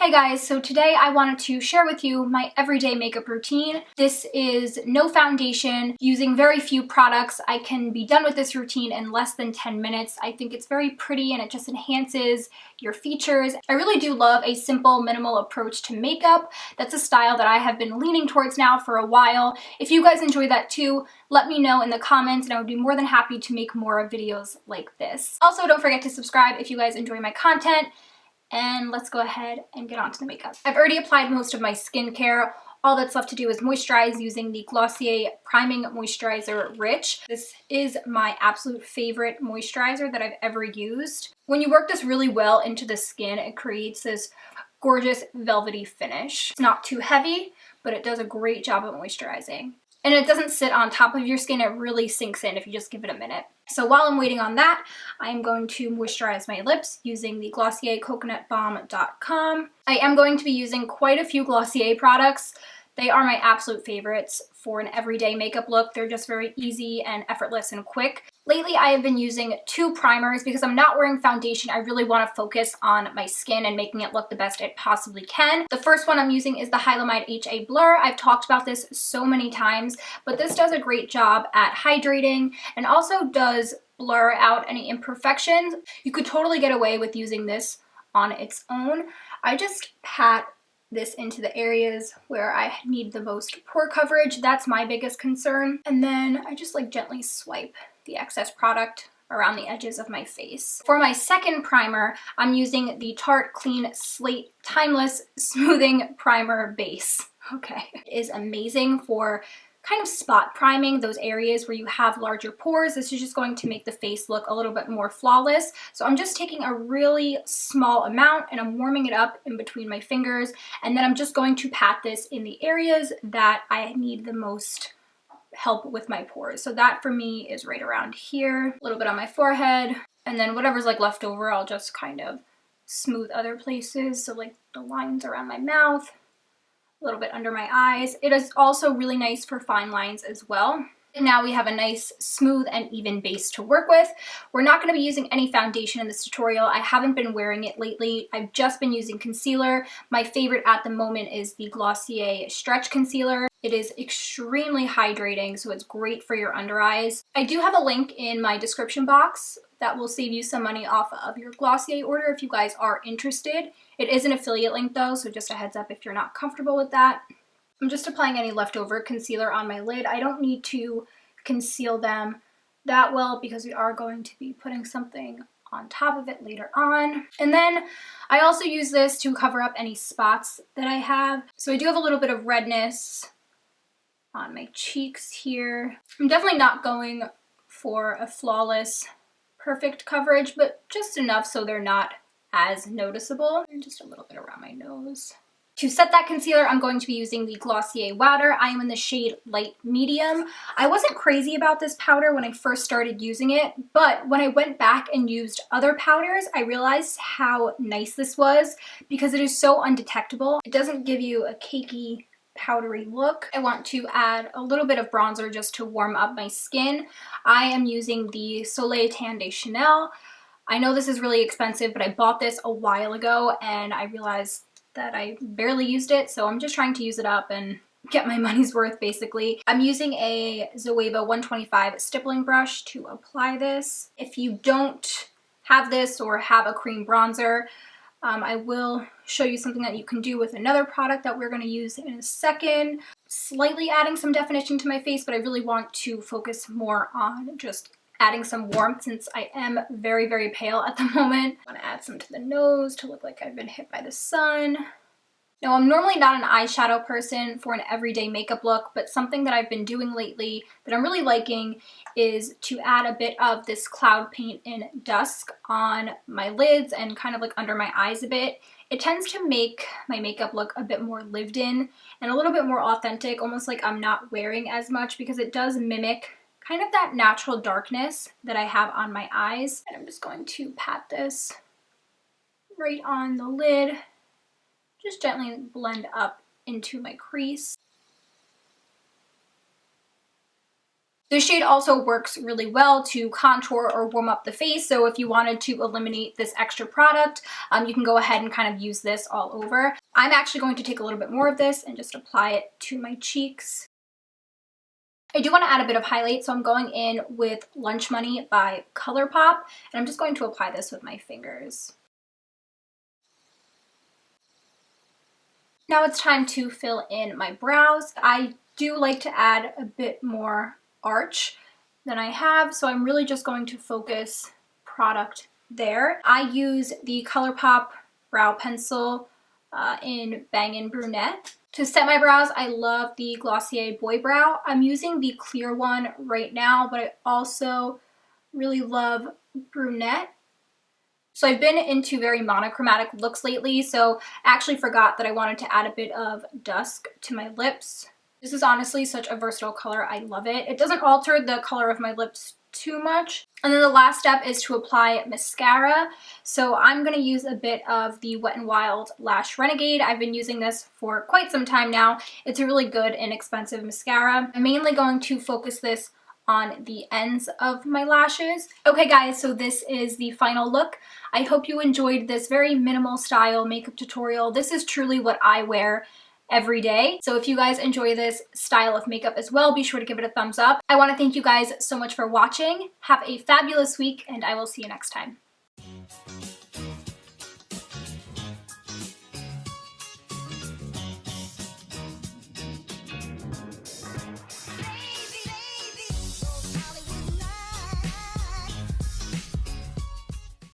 Hey guys, so today I wanted to share with you my everyday makeup routine. This is no foundation, using very few products. I can be done with this routine in less than 10 minutes. I think it's very pretty and it just enhances your features. I really do love a simple, minimal approach to makeup. That's a style that I have been leaning towards now for a while. If you guys enjoy that too, let me know in the comments and I would be more than happy to make more videos like this. Also, don't forget to subscribe if you guys enjoy my content. And let's go ahead and get on to the makeup. I've already applied most of my skincare. All that's left to do is moisturize using the Glossier Priming Moisturizer Rich. This is my absolute favorite moisturizer that I've ever used. When you work this really well into the skin, it creates this gorgeous velvety finish. It's not too heavy, but it does a great job of moisturizing. And it doesn't sit on top of your skin, it really sinks in if you just give it a minute. So while I'm waiting on that, I'm going to moisturize my lips using the Glossier CoconutBalm.com. I am going to be using quite a few Glossier products. They are my absolute favorites for an everyday makeup look. They're just very easy and effortless and quick. Lately, I have been using two primers because I'm not wearing foundation. I really want to focus on my skin and making it look the best it possibly can. The first one I'm using is the Hylamide HA Blur. I've talked about this so many times, but this does a great job at hydrating and also does blur out any imperfections. You could totally get away with using this on its own. I just pat this into the areas where I need the most pore coverage. That's my biggest concern. And then I just like gently swipe the excess product around the edges of my face. For my second primer, I'm using the Tarte Clean Slate Timeless Smoothing Primer Base. Okay. It is amazing for kind of spot priming those areas where you have larger pores. This is just going to make the face look a little bit more flawless. So I'm just taking a really small amount and I'm warming it up in between my fingers. And then I'm just going to pat this in the areas that I need the most help with my pores. So that for me is right around here, a little bit on my forehead, and then whatever's like left over, I'll just kind of smooth other places. So like the lines around my mouth, a little bit under my eyes. It is also really nice for fine lines as well. And now we have a nice smooth and even base to work with. We're not going to be using any foundation in this tutorial. I haven't been wearing it lately. I've just been using concealer. My favorite at the moment is the Glossier Stretch Concealer. It is extremely hydrating, so it's great for your under eyes. I do have a link in my description box that will save you some money off of your Glossier order if you guys are interested. It is an affiliate link though, so just a heads up if you're not comfortable with that. I'm just applying any leftover concealer on my lid. I don't need to conceal them that well because we are going to be putting something on top of it later on. And then I also use this to cover up any spots that I have. So I do have a little bit of redness on my cheeks here. I'm definitely not going for a flawless, perfect coverage, but just enough so they're not as noticeable. And just a little bit around my nose. To set that concealer, I'm going to be using the Glossier Powder. I am in the shade Light Medium. I wasn't crazy about this powder when I first started using it, but when I went back and used other powders, I realized how nice this was because it is so undetectable. It doesn't give you a cakey, powdery look. I want to add a little bit of bronzer just to warm up my skin. I am using the Soleil Tan de Chanel. I know this is really expensive, but I bought this a while ago and I realized that I barely used it, so I'm just trying to use it up and get my money's worth basically. I'm using a Zoeva 125 stippling brush to apply this. If you don't have this or have a cream bronzer, I will show you something that you can do with another product that we're going to use in a second. Slightly adding some definition to my face, but I really want to focus more on just adding some warmth since I am very, very pale at the moment. I want to add some to the nose to look like I've been hit by the sun. Now, I'm normally not an eyeshadow person for an everyday makeup look, but something that I've been doing lately that I'm really liking is to add a bit of this cloud paint in Dusk on my lids and kind of like under my eyes a bit. It tends to make my makeup look a bit more lived in and a little bit more authentic, almost like I'm not wearing as much because it does mimic kind of that natural darkness that I have on my eyes. And I'm just going to pat this right on the lid. Just gently blend up into my crease. This shade also works really well to contour or warm up the face, so if you wanted to eliminate this extra product, you can go ahead and kind of use this all over. I'm actually going to take a little bit more of this and just apply it to my cheeks. I do want to add a bit of highlight, so I'm going in with Lunch Money by ColourPop, and I'm just going to apply this with my fingers. Now it's time to fill in my brows. I do like to add a bit more arch than I have, so I'm really just going to focus product there. I use the ColourPop brow pencil in Bangin' Brunette. To set my brows, I love the Glossier Boy Brow. I'm using the clear one right now, but I also really love brunette. So I've been into very monochromatic looks lately, so I actually forgot that I wanted to add a bit of dusk to my lips. This is honestly such a versatile color. I love it. It doesn't alter the color of my lips too much. And then the last step is to apply mascara. So I'm going to use a bit of the Wet n Wild Lash Renegade. I've been using this for quite some time now. It's a really good, inexpensive mascara. I'm mainly going to focus this on the ends of my lashes. Okay guys, so this is the final look. I hope you enjoyed this very minimal style makeup tutorial. This is truly what I wear every day. So if you guys enjoy this style of makeup as well, be sure to give it a thumbs up. I want to thank you guys so much for watching. Have a fabulous week, and I will see you next time.